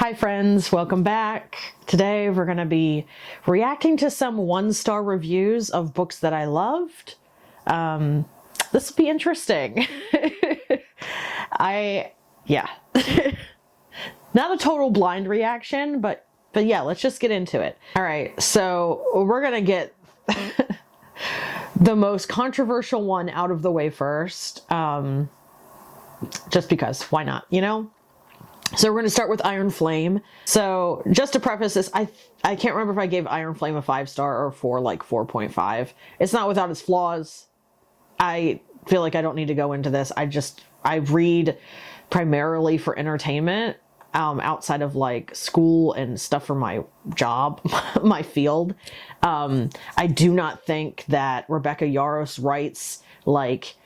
Hi friends, welcome back. Today we're going to be reacting to some one-star reviews of books that I loved. This will be interesting. Yeah. Not a total blind reaction, but yeah, let's just get into it. All right, so we're going to get the most controversial one out of the way first. Just because, why not, you know? So we're going to start with Iron Flame. So just to preface this, I can't remember if I gave Iron Flame a 5-star or 4.5. It's not without its flaws. I feel like I don't need to go into this. I read primarily for entertainment, outside of like school and stuff for my job, my field. I do not think that Rebecca Yarros writes like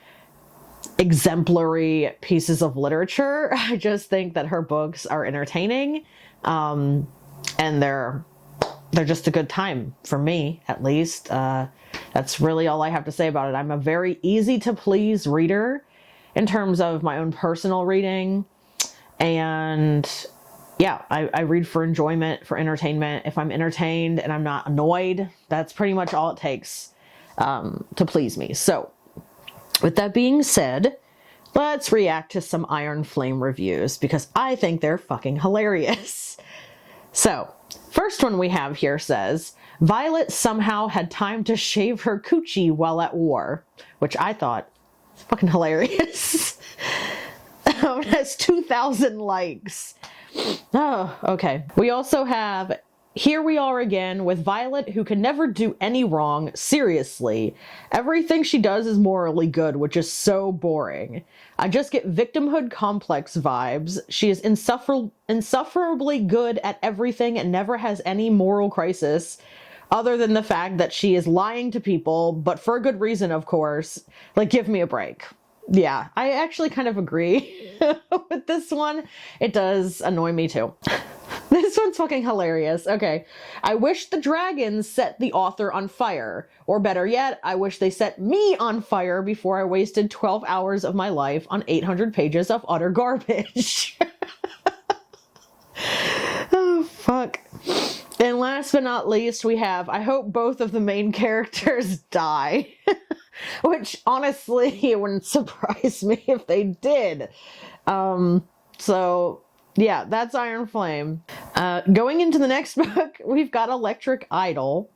exemplary pieces of literature. I just think that her books are entertaining, and they're just a good time for me, at least. That's really all I have to say about it. I'm a very easy to please reader in terms of my own personal reading, and yeah, I read for enjoyment, for entertainment. If I'm entertained and I'm not annoyed, that's pretty much all it takes to please me. So with that being said, let's react to some Iron Flame reviews because I think they're fucking hilarious. So, first one we have here says, Violet somehow had time to shave her coochie while at war, which I thought was fucking hilarious. It has 2,000 likes. Oh, okay. We also have, here we are again with Violet, who can never do any wrong. Seriously. Everything she does is morally good, which is so boring. I just get victimhood complex vibes. She is insufferably good at everything and never has any moral crisis, other than the fact that she is lying to people, but for a good reason, of course. Like, give me a break. Yeah, I actually kind of agree with this one. It does annoy me too. This one's fucking hilarious. Okay. I wish the dragons set the author on fire. Or better yet, I wish they set me on fire before I wasted 12 hours of my life on 800 pages of utter garbage. Oh, fuck. And last but not least, we have, I hope both of the main characters die. Which, honestly, it wouldn't surprise me if they did. So, yeah, that's Iron Flame. Going into the next book, we've got Electric Idol.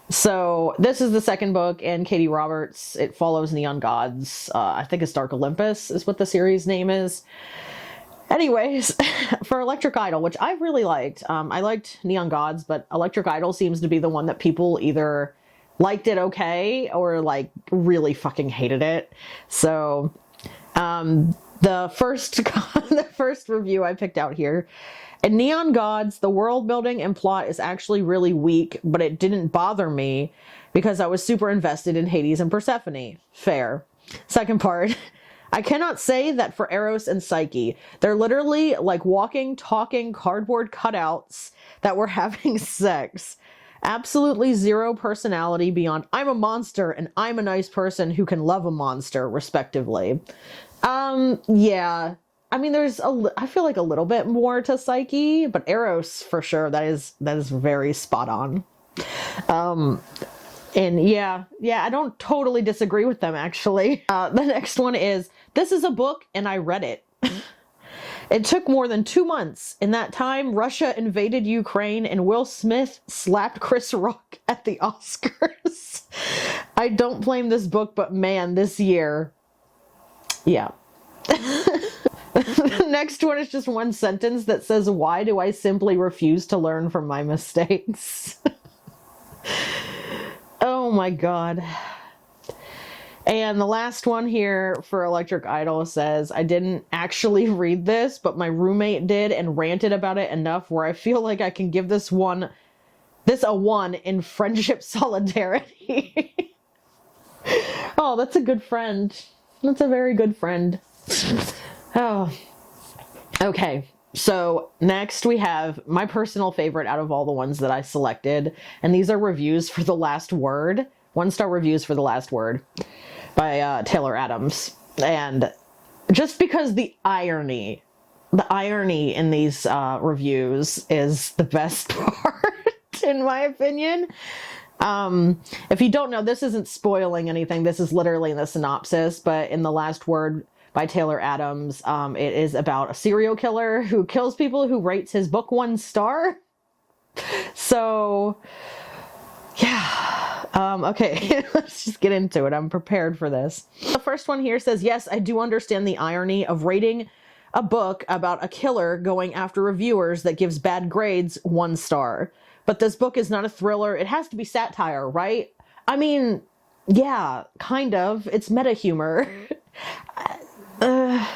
So, this is the second book, and Katie Roberts. It follows Neon Gods. I think it's Dark Olympus is what the series name is. Anyways, for Electric Idol, which I really liked. I liked Neon Gods, but Electric Idol seems to be the one that people either liked it okay or like really fucking hated it. So the first review I picked out here, in Neon Gods, the world building and plot is actually really weak, but it didn't bother me because I was super invested in Hades and Persephone. Fair. Second part, I cannot say that for Eros and Psyche. They're literally like walking, talking cardboard cutouts that were having sex. Absolutely zero personality beyond I'm a monster and I'm a nice person who can love a monster, respectively. Yeah. I mean, I feel like a little bit more to Psyche, but Eros, for sure, that is very spot on. And yeah, I don't totally disagree with them, actually. The next one is, this is a book and I read it. It took more than 2 months. In that time, Russia invaded Ukraine and Will Smith slapped Chris Rock at the Oscars. I don't blame this book, but man, this year. Yeah. The next one is just one sentence that says, why do I simply refuse to learn from my mistakes? Oh my God. And the last one here for Electric Idol says, I didn't actually read this, but my roommate did and ranted about it enough where I feel like I can give this a 1 in friendship solidarity. Oh, that's a good friend. That's a very good friend. Oh, okay. So next we have my personal favorite out of all the ones that I selected. And these are reviews for The Last Word. 1-star reviews for The Last Word by Taylor Adams. And just because the irony the irony in these reviews is the best part, in my opinion. If you don't know, this isn't spoiling anything. This is literally in the synopsis, but in The Last Word by Taylor Adams, it is about a serial killer who kills people, who rates his book 1 star. So, yeah. Okay, let's just get into it. I'm prepared for this. The first one here says, yes, I do understand the irony of rating a book about a killer going after reviewers that gives bad grades 1 star. But this book is not a thriller. It has to be satire, right? I mean, yeah, kind of. It's meta humor. The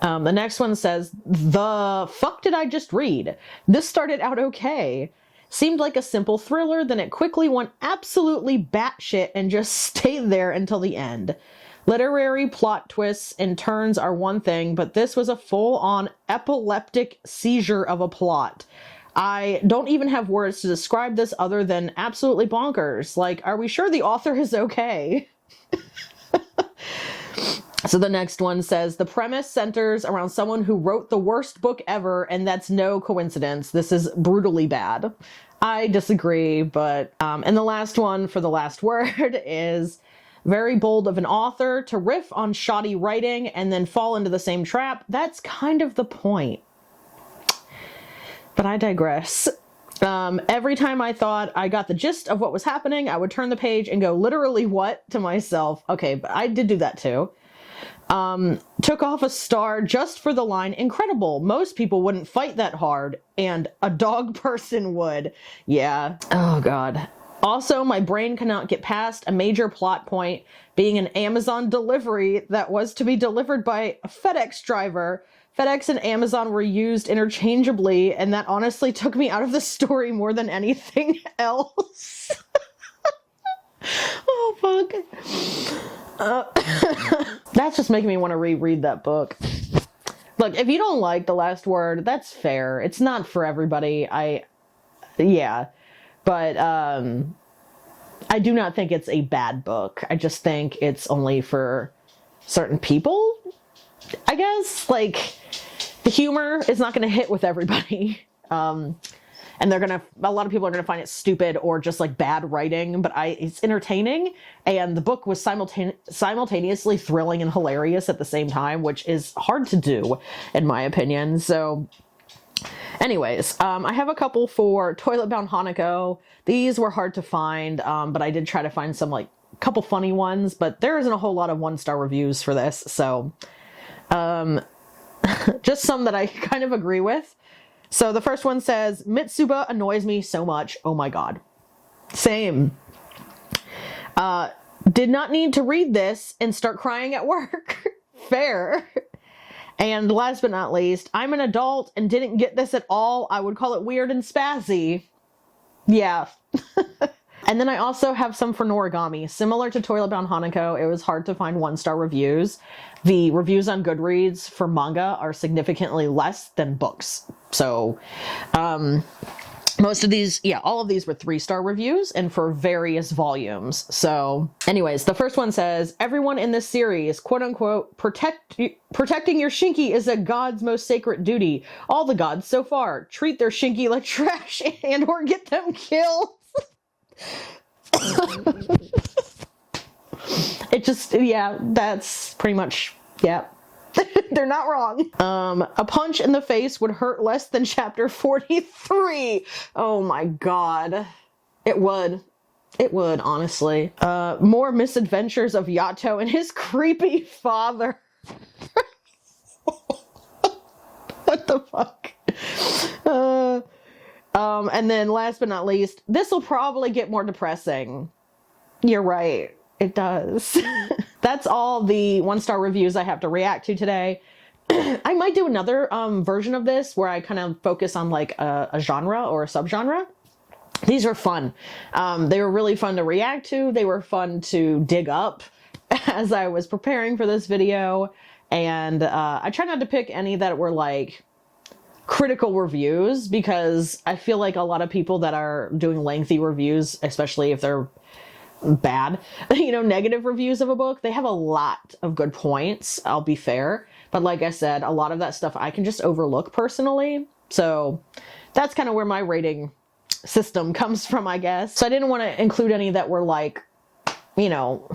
next one says, the fuck did I just read? This started out okay. Seemed like a simple thriller, then it quickly went absolutely batshit and just stayed there until the end. Literary plot twists and turns are one thing, but this was a full-on epileptic seizure of a plot. I don't even have words to describe this other than absolutely bonkers. Like, are we sure the author is okay? So the next one says, the premise centers around someone who wrote the worst book ever, and that's no coincidence. This is brutally bad. I disagree, but, and the last one for The Last Word is, very bold of an author to riff on shoddy writing and then fall into the same trap. That's kind of the point. But I digress. Every time I thought I got the gist of what was happening, I would turn the page and go, literally what? To myself. Okay, but I did do that too. Took off a star just for the line, incredible. Most people wouldn't fight that hard, and a dog person would. Yeah. Oh, God. Also, my brain cannot get past a major plot point being an Amazon delivery that was to be delivered by a FedEx driver. FedEx and Amazon were used interchangeably, and that honestly took me out of the story more than anything else. Oh, fuck. That's just making me want to reread that book. Look, if you don't like The Last Word, that's fair. It's not for everybody. Yeah. But, I do not think it's a bad book. I just think it's only for certain people, I guess. Like, the humor is not going to hit with everybody. And a lot of people are going to find it stupid or just like bad writing, but it's entertaining. And the book was simultaneously thrilling and hilarious at the same time, which is hard to do, in my opinion. So, anyways, I have a couple for Toilet Bound Hanako. These were hard to find, but I did try to find some, like, couple funny ones, but there isn't a whole lot of 1-star reviews for this, so, just some that I kind of agree with. So the first one says, Mitsuba annoys me so much. Oh my God. Same. Did not need to read this and start crying at work. Fair. And last but not least, I'm an adult and didn't get this at all. I would call it weird and spazzy. Yeah. And then I also have some for Noragami. Similar to Toilet Bound Hanako, it was hard to find 1-star reviews. The reviews on Goodreads for manga are significantly less than books. So, most of these, yeah, all of these were 3-star reviews and for various volumes. So anyways, the first one says, everyone in this series, quote unquote, protecting your shinky is a god's most sacred duty. All the gods so far treat their shinky like trash and or get them killed. It just, yeah, that's pretty much, yeah. They're not wrong. A punch in the face would hurt less than chapter 43. Oh my God. It would. It would, honestly. More misadventures of Yato and his creepy father. What the fuck? And then last but not least, this will probably get more depressing. You're right. It does. That's all the 1-star reviews I have to react to today. I might do another version of this where I kind of focus on like a genre or a subgenre. These were fun. They were really fun to react to. They were fun to dig up as I was preparing for this video. And I try not to pick any that were like critical reviews, because I feel like a lot of people that are doing lengthy reviews, especially if they're bad, you know, negative reviews of a book, they have a lot of good points, I'll be fair. But like I said, a lot of that stuff I can just overlook personally. So that's kind of where my rating system comes from, I guess. So I didn't want to include any that were like, you know,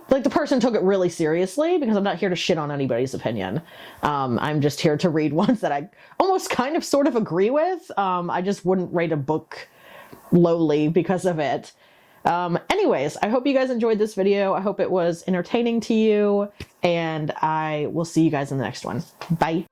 like the person took it really seriously, because I'm not here to shit on anybody's opinion. I'm just here to read ones that I almost kind of sort of agree with. I just wouldn't rate a book lowly because of it. Anyways, I hope you guys enjoyed this video. I hope it was entertaining to you, and I will see you guys in the next one. Bye.